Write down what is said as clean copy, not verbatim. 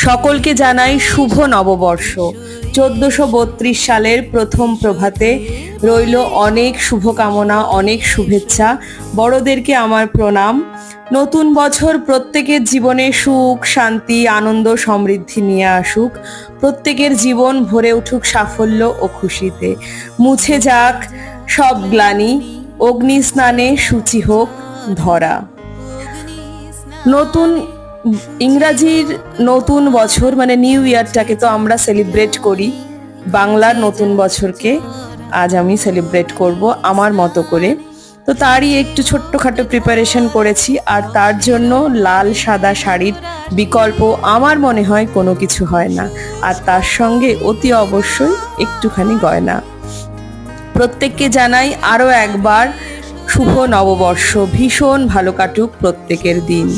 সকলকে জানাই শুভ নববর্ষ। 1432 সালের প্রথম প্রভাতে রইল অনেক শুভকামনা, অনেক শুভেচ্ছা। বড়দেরকে আমার প্রণাম। নতুন বছর প্রত্যেকের জীবনে সুখ, শান্তি, আনন্দ, সমৃদ্ধি নিয়ে আসুক। প্রত্যেকের জীবন ভরে উঠুক সাফল্য ও খুশিতে। মুছে যাক সব গ্লানি, অগ্নি স্নানে শুচি হোক ধরা। নতুন ইংরাজির নতুন বছর মানে নিউ ইয়ারটাকে তো আমরা সেলিব্রেট করি, বাংলার নতুন বছরকে আজ আমি সেলিব্রেট করব আমার মতো করে। তো তারই একটু ছোট্টখাটো প্রিপারেশন করেছি, আর তার জন্য লাল সাদা শাড়ির বিকল্প আমার মনে হয় কোনো কিছু হয় না, আর তার সঙ্গে অতি অবশ্যই একটুখানি গয়না। প্রত্যেককে জানাই আরও একবার শুভ নববর্ষ। ভীষণ ভালো কাটুক প্রত্যেকের দিন।